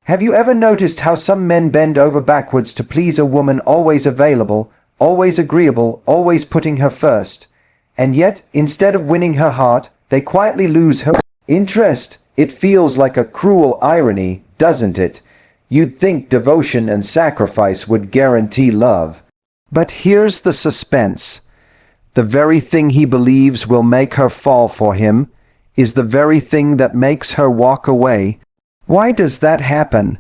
Have you ever noticed how some men bend over backwards to please a woman always available, always agreeable, always putting her first? And yet, instead of winning her heart, they quietly lose her interest. It feels like a cruel irony, doesn't it? You'd think devotion and sacrifice would guarantee love. But here's the suspense. The very thing he believes will make her fall for him is the very thing that makes her walk away. Why does that happen?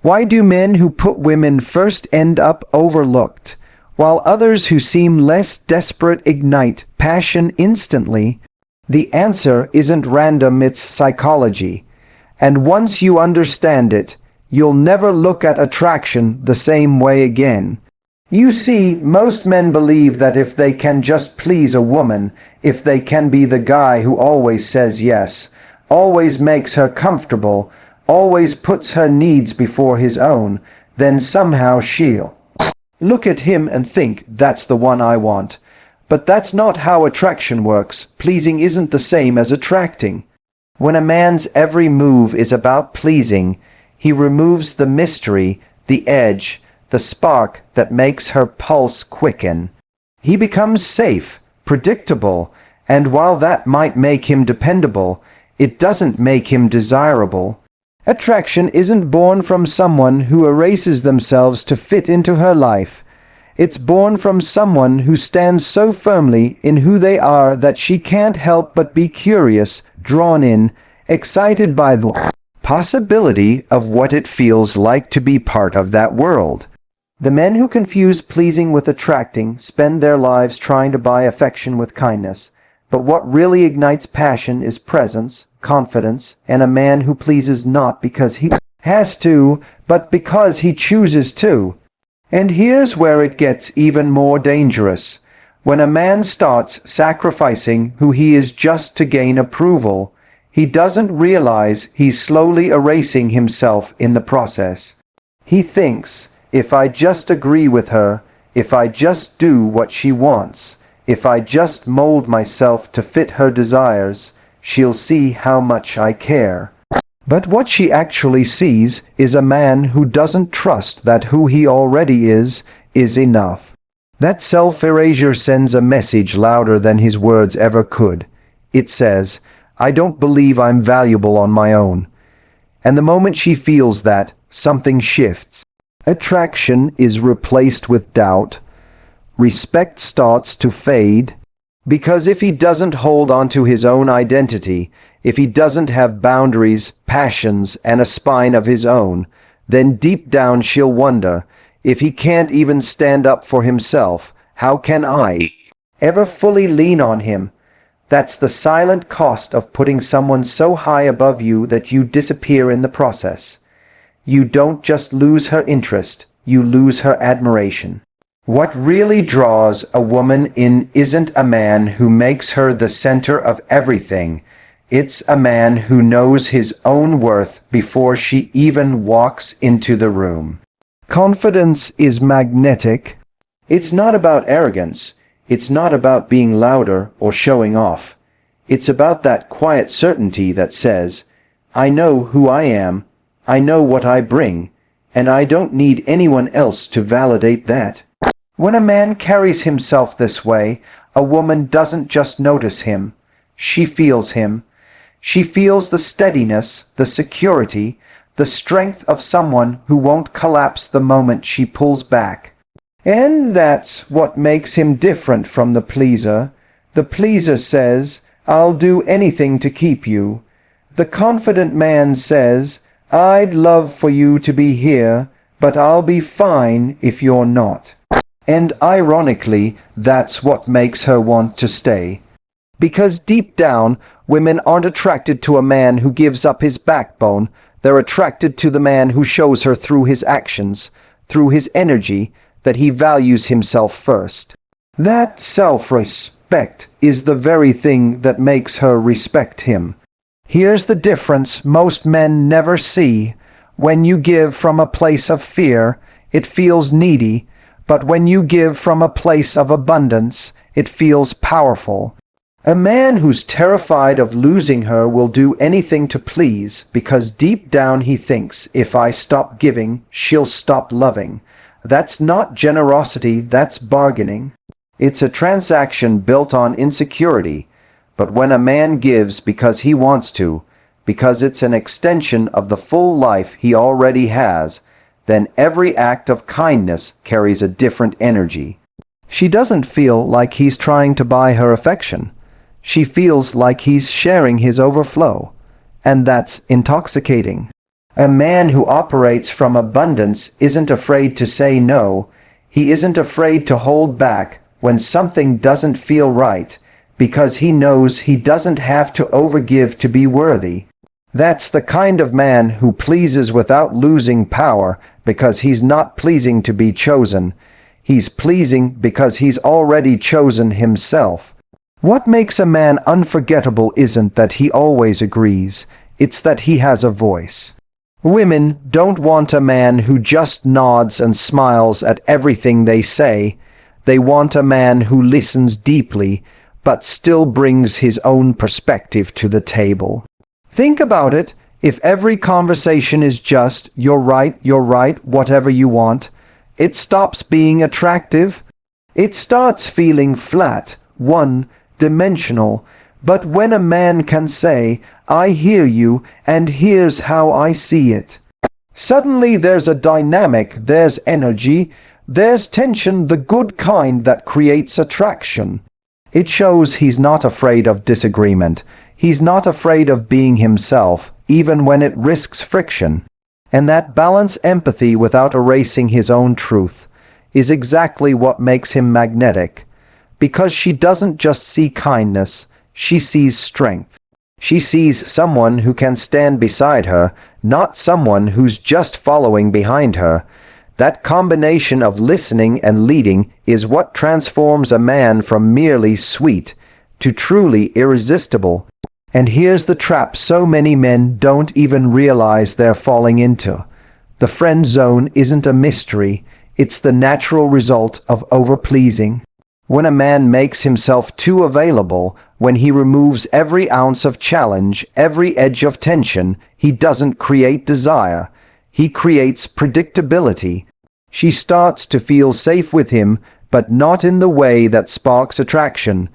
Why do men who put women first end up overlooked, while others who seem less desperate ignite passion instantly? The answer isn't random, it's psychology. And once you understand it, you'll never look at attraction the same way again. You see, most men believe that if they can just please a woman, if they can be the guy who always says yes, always makes her comfortable, always puts her needs before his own, then somehow she'll look at him and think, that's the one I want. But that's not how attraction works. Pleasing isn't the same as attracting. When a man's every move is about pleasing, he removes the mystery, the edge, the spark that makes her pulse quicken. He becomes safe, predictable, and while that might make him dependable, it doesn't make him desirable. Attraction isn't born from someone who erases themselves to fit into her life. It's born from someone who stands so firmly in who they are that she can't help but be curious, drawn in, excited by the possibility of what it feels like to be part of that world. The men who confuse pleasing with attracting spend their lives trying to buy affection with kindness. But what really ignites passion is presence, confidence, and a man who pleases not because he has to, but because he chooses to. And here's where it gets even more dangerous. When a man starts sacrificing who he is just to gain approval, he doesn't realize he's slowly erasing himself in the process. He thinks, if I just agree with her, if I just do what she wants, if I just mold myself to fit her desires, she'll see how much I care. But what she actually sees is a man who doesn't trust that who he already is enough. That self-erasure sends a message louder than his words ever could. It says, I don't believe I'm valuable on my own. And the moment she feels that, something shifts. Attraction is replaced with doubt. Respect starts to fade, because if he doesn't hold on to his own identity, if he doesn't have boundaries, passions, and a spine of his own, then deep down she'll wonder, if he can't even stand up for himself, how can I ever fully lean on him? That's the silent cost of putting someone so high above you that you disappear in the process. You don't just lose her interest, you lose her admiration. What really draws a woman in isn't a man who makes her the center of everything. It's a man who knows his own worth before she even walks into the room. Confidence is magnetic. It's not about arrogance. It's not about being louder or showing off. It's about that quiet certainty that says, I know who I am, I know what I bring, and I don't need anyone else to validate that. When a man carries himself this way, a woman doesn't just notice him. She feels him. She feels the steadiness, the security, the strength of someone who won't collapse the moment she pulls back. And that's what makes him different from the pleaser. The pleaser says, I'll do anything to keep you. The confident man says, I'd love for you to be here, but I'll be fine if you're not. And ironically, that's what makes her want to stay. Because deep down, women aren't attracted to a man who gives up his backbone. They're attracted to the man who shows her through his actions, through his energy, that he values himself first. That self-respect is the very thing that makes her respect him. Here's the difference most men never see. When you give from a place of fear, it feels needy. But when you give from a place of abundance, it feels powerful. A man who's terrified of losing her will do anything to please because deep down he thinks, if I stop giving, she'll stop loving. That's not generosity, that's bargaining. It's a transaction built on insecurity. But when a man gives because he wants to, because it's an extension of the full life he already has, then every act of kindness carries a different energy. She doesn't feel like he's trying to buy her affection. She feels like he's sharing his overflow. And that's intoxicating. A man who operates from abundance isn't afraid to say no. He isn't afraid to hold back when something doesn't feel right, because he knows he doesn't have to overgive to be worthy. That's the kind of man who pleases without losing power because he's not pleasing to be chosen. He's pleasing because he's already chosen himself. What makes a man unforgettable isn't that he always agrees, it's that he has a voice. Women don't want a man who just nods and smiles at everything they say. They want a man who listens deeply, but still brings his own perspective to the table. Think about it. If every conversation is just, you're right, whatever you want, it stops being attractive. It starts feeling flat, one-dimensional. But when a man can say, I hear you, and here's how I see it, suddenly there's a dynamic, there's energy, there's tension, the good kind that creates attraction. It shows he's not afraid of disagreement. He's not afraid of being himself, even when it risks friction. And that balance empathy without erasing his own truth is exactly what makes him magnetic. Because she doesn't just see kindness, she sees strength. She sees someone who can stand beside her, not someone who's just following behind her. That combination of listening and leading is what transforms a man from merely sweet to truly irresistible. And here's the trap so many men don't even realize they're falling into. The friend zone isn't a mystery, it's the natural result of overpleasing. When a man makes himself too available, when he removes every ounce of challenge, every edge of tension, he doesn't create desire. He creates predictability. She starts to feel safe with him, but not in the way that sparks attraction.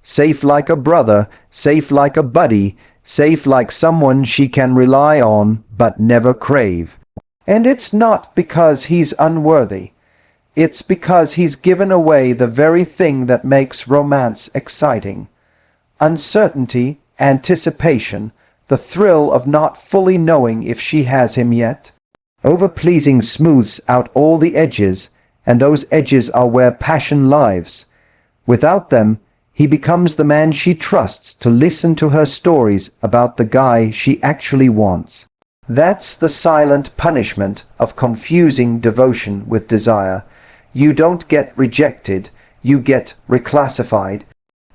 Safe like a brother, safe like a buddy, safe like someone she can rely on but never crave. And it's not because he's unworthy. It's because he's given away the very thing that makes romance exciting. Uncertainty, anticipation, the thrill of not fully knowing if she has him yet. Overpleasing smooths out all the edges, and those edges are where passion lives. Without them, he becomes the man she trusts to listen to her stories about the guy she actually wants. That's the silent punishment of confusing devotion with desire. You don't get rejected, you get reclassified.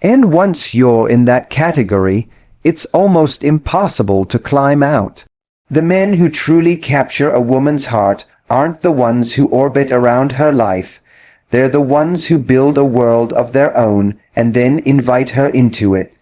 And once you're in that category, it's almost impossible to climb out. The men who truly capture a woman's heart aren't the ones who orbit around her life. They're the ones who build a world of their own and then invite her into it.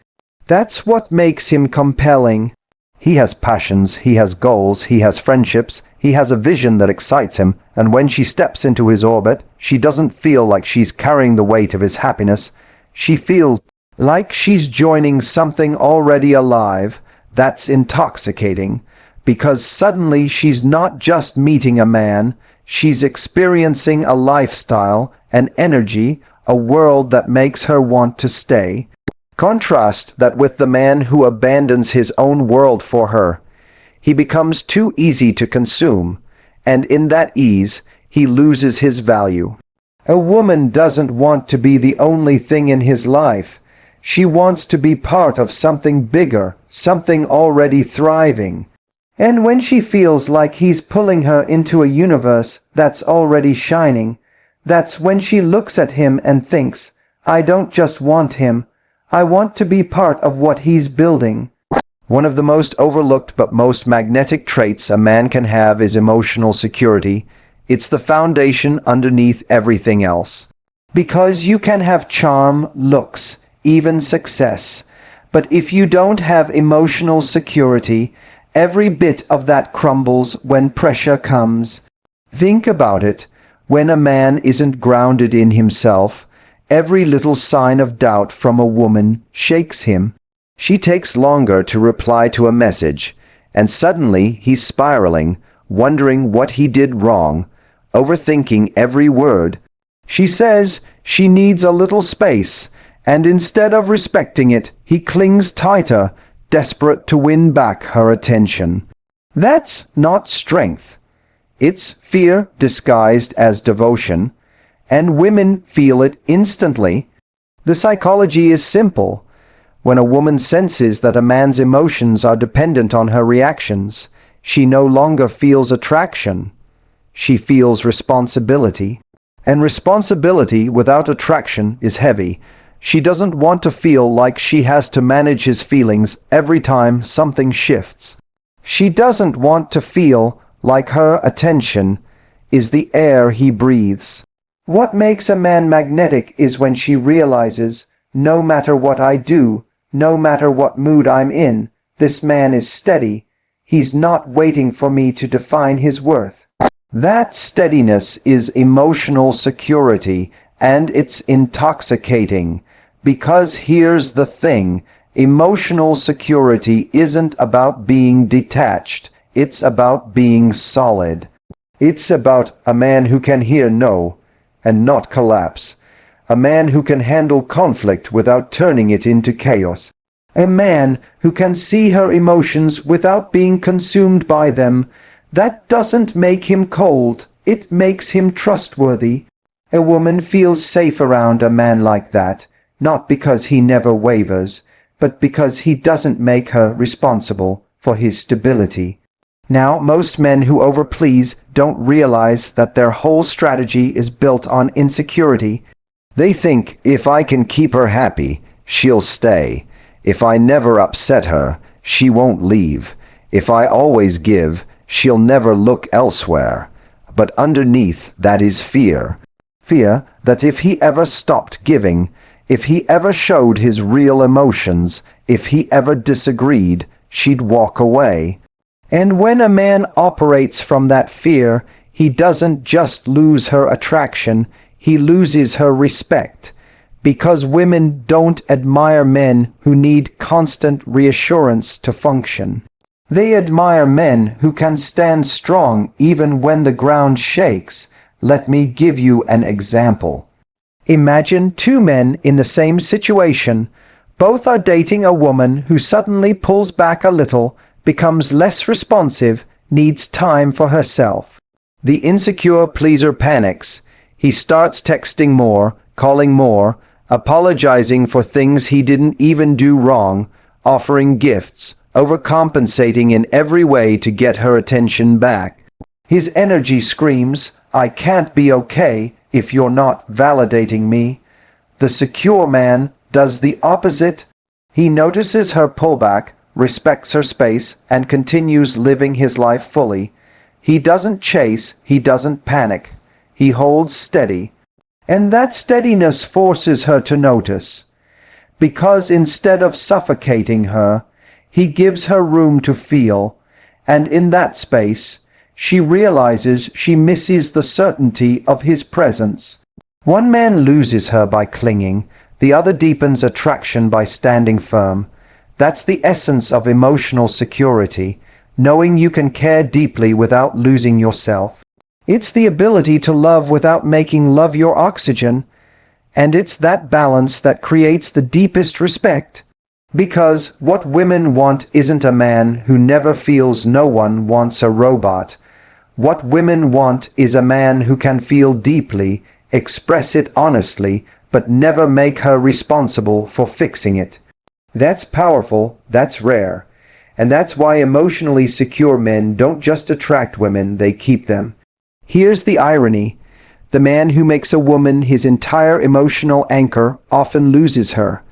That's what makes him compelling. He has passions, he has goals, he has friendships, he has a vision that excites him, and when she steps into his orbit, she doesn't feel like she's carrying the weight of his happiness. She feels like she's joining something already alive. That's intoxicating, because suddenly she's not just meeting a man, she's experiencing a lifestyle, an energy, a world that makes her want to stay. Contrast that with the man who abandons his own world for her. He becomes too easy to consume, and in that ease, he loses his value. A woman doesn't want to be the only thing in his life. She wants to be part of something bigger, something already thriving. And when she feels like he's pulling her into a universe that's already shining, that's when she looks at him and thinks, I don't just want him, I want to be part of what he's building. One of the most overlooked but most magnetic traits a man can have is emotional security. It's the foundation underneath everything else. Because you can have charm, looks, even success. But if you don't have emotional security, every bit of that crumbles when pressure comes. Think about it. When a man isn't grounded in himself, every little sign of doubt from a woman shakes him. She takes longer to reply to a message, and suddenly he's spiraling, wondering what he did wrong, overthinking every word. She says she needs a little space, and instead of respecting it, he clings tighter, desperate to win back her attention. That's not strength. It's fear disguised as devotion, and women feel it instantly. The psychology is simple. When a woman senses that a man's emotions are dependent on her reactions, she no longer feels attraction. She feels responsibility. And responsibility without attraction is heavy. She doesn't want to feel like she has to manage his feelings every time something shifts. She doesn't want to feel like her attention is the air he breathes. What makes a man magnetic is when she realizes, no matter what I do, no matter what mood I'm in, this man is steady. He's not waiting for me to define his worth. That steadiness is emotional security, and it's intoxicating. Because here's the thing, emotional security isn't about being detached, it's about being solid. It's about a man who can hear no and not collapse. A man who can handle conflict without turning it into chaos. A man who can see her emotions without being consumed by them. That doesn't make him cold, it makes him trustworthy. A woman feels safe around a man like that, not because he never wavers, but because he doesn't make her responsible for his stability. Now, most men who overplease don't realize that their whole strategy is built on insecurity. They think, if I can keep her happy, she'll stay. If I never upset her, she won't leave. If I always give, she'll never look elsewhere. But underneath that is fear. Fear that if he ever stopped giving, if he ever showed his real emotions, if he ever disagreed, she'd walk away. And when a man operates from that fear, he doesn't just lose her attraction, he loses her respect. Because women don't admire men who need constant reassurance to function. They admire men who can stand strong even when the ground shakes. Let me give you an example. Imagine two men in the same situation. Both are dating a woman who suddenly pulls back a little, becomes less responsive, needs time for herself. The insecure pleaser panics. He starts texting more, calling more, apologizing for things he didn't even do wrong, offering gifts, overcompensating in every way to get her attention back. His energy screams, I can't be okay if you're not validating me. The secure man does the opposite. He notices her pullback, respects her space, and continues living his life fully. He doesn't chase, he doesn't panic. He holds steady. And that steadiness forces her to notice. Because instead of suffocating her, he gives her room to feel, and in that space, she realizes she misses the certainty of his presence. One man loses her by clinging, the other deepens attraction by standing firm. That's the essence of emotional security, knowing you can care deeply without losing yourself. It's the ability to love without making love your oxygen, and it's that balance that creates the deepest respect. Because what women want isn't a man who never feels no one wants a robot. What women want is a man who can feel deeply, express it honestly, but never make her responsible for fixing it. That's powerful, that's rare, and that's why emotionally secure men don't just attract women, they keep them. Here's the irony. The man who makes a woman his entire emotional anchor often loses her,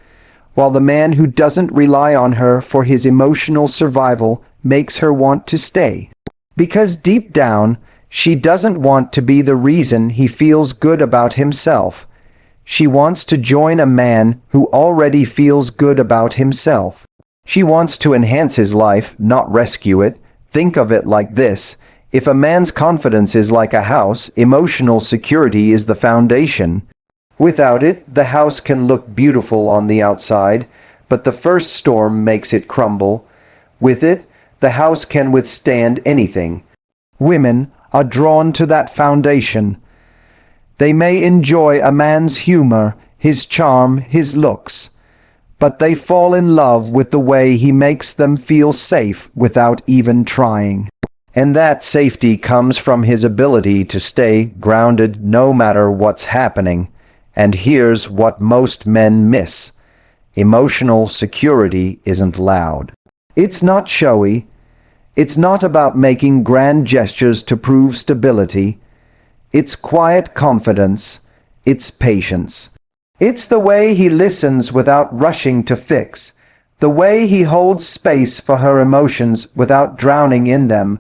while the man who doesn't rely on her for his emotional survival makes her want to stay. Because deep down, she doesn't want to be the reason he feels good about himself. She wants to join a man who already feels good about himself. She wants to enhance his life, not rescue it. Think of it like this. If a man's confidence is like a house, emotional security is the foundation. Without it, the house can look beautiful on the outside, but the first storm makes it crumble. With it, the house can withstand anything. Women are drawn to that foundation. They may enjoy a man's humor, his charm, his looks, but they fall in love with the way he makes them feel safe without even trying. And that safety comes from his ability to stay grounded no matter what's happening. And here's what most men miss. Emotional security isn't loud. It's not showy. It's not about making grand gestures to prove stability. It's quiet confidence. It's patience. It's the way he listens without rushing to fix. The way he holds space for her emotions without drowning in them.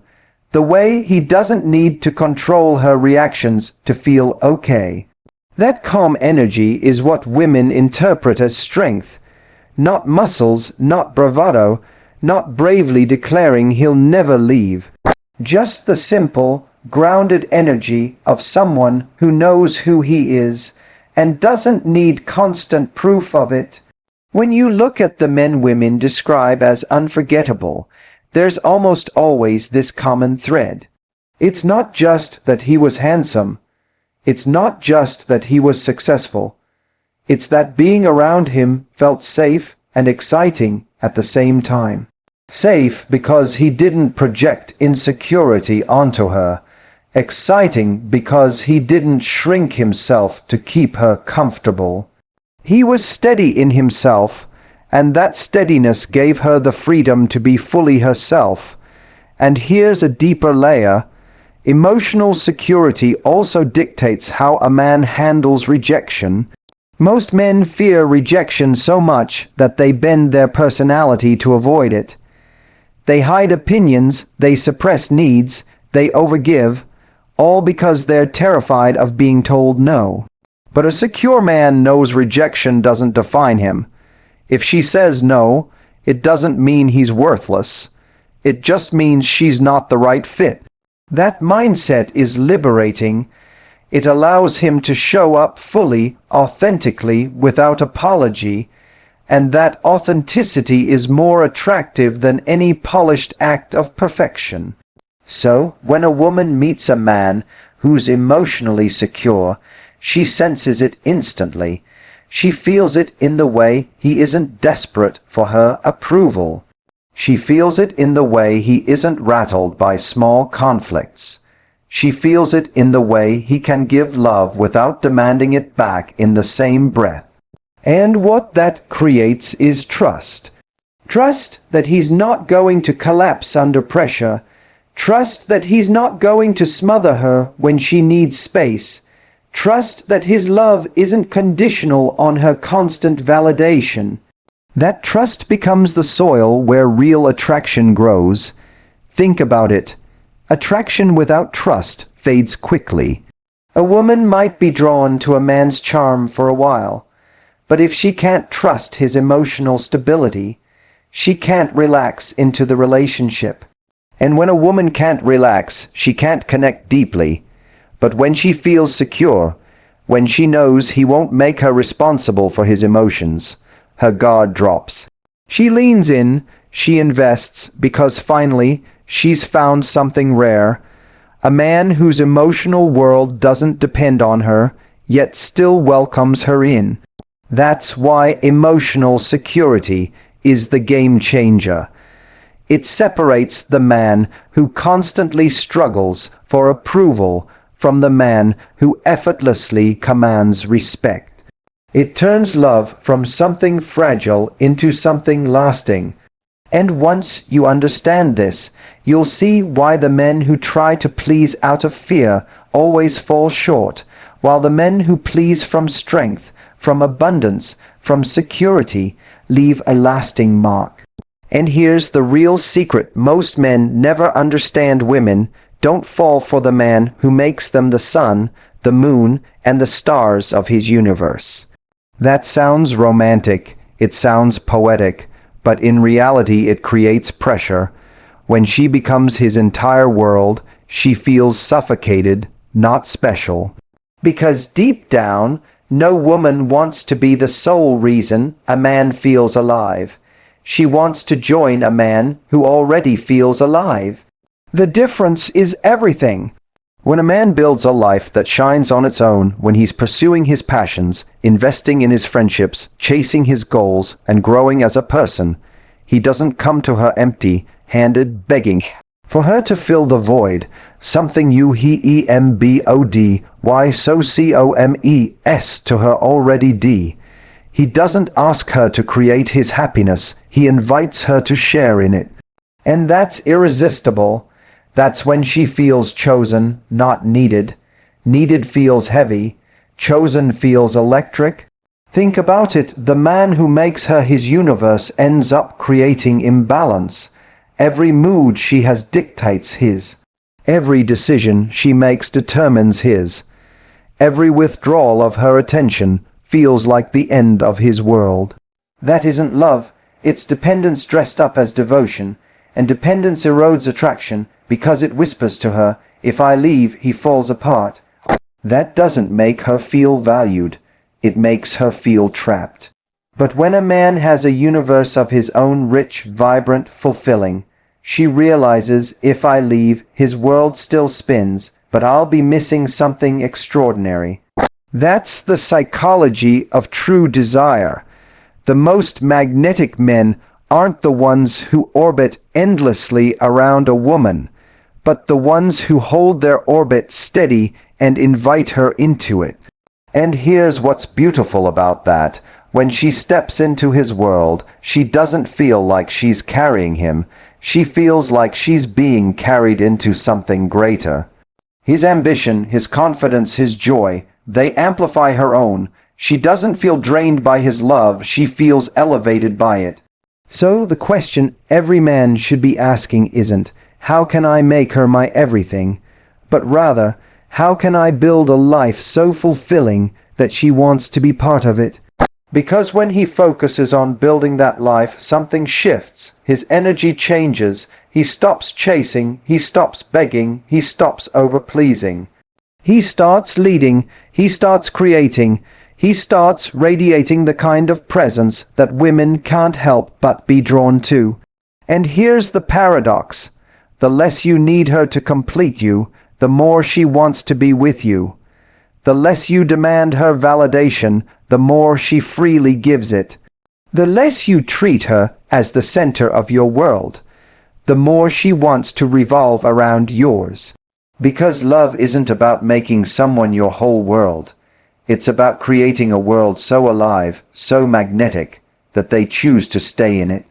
The way he doesn't need to control her reactions to feel okay. That calm energy is what women interpret as strength. Not muscles, not bravado, not bravely declaring he'll never leave. Just the simple, grounded energy of someone who knows who he is and doesn't need constant proof of it. When you look at the men women describe as unforgettable, there's almost always this common thread. It's not just that he was handsome. It's not just that he was successful. It's that being around him felt safe and exciting at the same time. Safe because he didn't project insecurity onto her. Exciting because he didn't shrink himself to keep her comfortable. He was steady in himself, and that steadiness gave her the freedom to be fully herself. And here's a deeper layer. Emotional security also dictates how a man handles rejection. Most men fear rejection so much that they bend their personality to avoid it. They hide opinions, they suppress needs, they overgive, all because they're terrified of being told no. But a secure man knows rejection doesn't define him. If she says no, it doesn't mean he's worthless. It just means she's not the right fit. That mindset is liberating. It allows him to show up fully, authentically, without apology, and that authenticity is more attractive than any polished act of perfection. So, when a woman meets a man who's emotionally secure, she senses it instantly. She feels it in the way he isn't desperate for her approval. She feels it in the way he isn't rattled by small conflicts. She feels it in the way he can give love without demanding it back in the same breath. And what that creates is trust. Trust that he's not going to collapse under pressure. Trust that he's not going to smother her when she needs space. Trust that his love isn't conditional on her constant validation. That trust becomes the soil where real attraction grows. Think about it. Attraction without trust fades quickly. A woman might be drawn to a man's charm for a while, but if she can't trust his emotional stability, she can't relax into the relationship. And when a woman can't relax, she can't connect deeply. But when she feels secure, when she knows he won't make her responsible for his emotions, her guard drops. She leans in, she invests, because finally she's found something rare. A man whose emotional world doesn't depend on her, yet still welcomes her in. That's why emotional security is the game changer. It separates the man who constantly struggles for approval from the man who effortlessly commands respect. It turns love from something fragile into something lasting. And once you understand this, you'll see why the men who try to please out of fear always fall short, while the men who please from strength, from abundance, from security, leave a lasting mark. And here's the real secret most men never understand: women don't fall for the man who makes them the sun, the moon, and the stars of his universe. That sounds romantic, it sounds poetic, but in reality it creates pressure. When she becomes his entire world, she feels suffocated, not special. Because deep down, no woman wants to be the sole reason a man feels alive. She wants to join a man who already feels alive. The difference is everything. When a man builds a life that shines on its own, when he's pursuing his passions, investing in his friendships, chasing his goals, and growing as a person, he doesn't come to her empty-handed, begging for her to fill the void, something UHEMBODY to her already D. He doesn't ask her to create his happiness, he invites her to share in it. And that's irresistible. That's when she feels chosen, not needed. Needed feels heavy. Chosen feels electric. Think about it, the man who makes her his universe ends up creating imbalance. Every mood she has dictates his. Every decision she makes determines his. Every withdrawal of her attention feels like the end of his world. That isn't love, it's dependence dressed up as devotion, and dependence erodes attraction because it whispers to her, if I leave, he falls apart. That doesn't make her feel valued, it makes her feel trapped. But when a man has a universe of his own rich, vibrant, fulfilling, she realizes, if I leave, his world still spins, but I'll be missing something extraordinary. That's the psychology of true desire. The most magnetic men aren't the ones who orbit endlessly around a woman, but the ones who hold their orbit steady and invite her into it. And here's what's beautiful about that. When she steps into his world, she doesn't feel like she's carrying him. She feels like she's being carried into something greater. His ambition, his confidence, his joy, they amplify her own. She doesn't feel drained by his love, she feels elevated by it. So the question every man should be asking isn't, how can I make her my everything? But rather, how can I build a life so fulfilling that she wants to be part of it? Because when he focuses on building that life, something shifts, his energy changes, he stops chasing, he stops begging, he stops over-pleasing. He starts leading, he starts creating, he starts radiating the kind of presence that women can't help but be drawn to. And here's the paradox. The less you need her to complete you, the more she wants to be with you. The less you demand her validation, the more she freely gives it. The less you treat her as the center of your world, the more she wants to revolve around yours. Because love isn't about making someone your whole world. It's about creating a world so alive, so magnetic, that they choose to stay in it.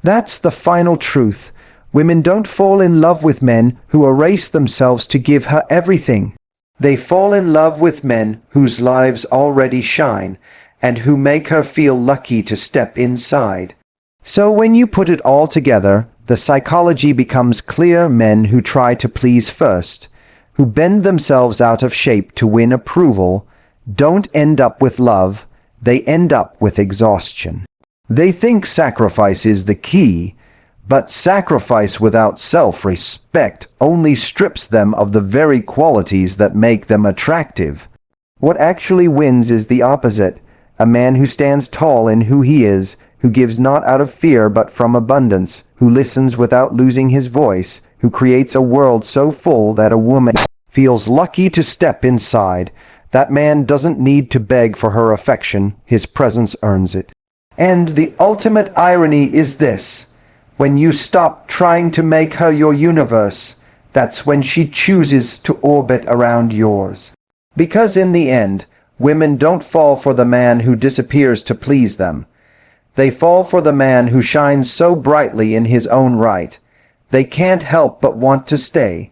That's the final truth. Women don't fall in love with men who erase themselves to give her everything. They fall in love with men whose lives already shine, and who make her feel lucky to step inside. So when you put it all together, the psychology becomes clear. Men who try to please first, who bend themselves out of shape to win approval, don't end up with love, they end up with exhaustion. They think sacrifice is the key, but sacrifice without self-respect only strips them of the very qualities that make them attractive. What actually wins is the opposite, a man who stands tall in who he is, who gives not out of fear but from abundance, who listens without losing his voice, who creates a world so full that a woman feels lucky to step inside. That man doesn't need to beg for her affection, his presence earns it. And the ultimate irony is this. When you stop trying to make her your universe, that's when she chooses to orbit around yours. Because in the end, women don't fall for the man who disappears to please them. They fall for the man who shines so brightly in his own right. They can't help but want to stay.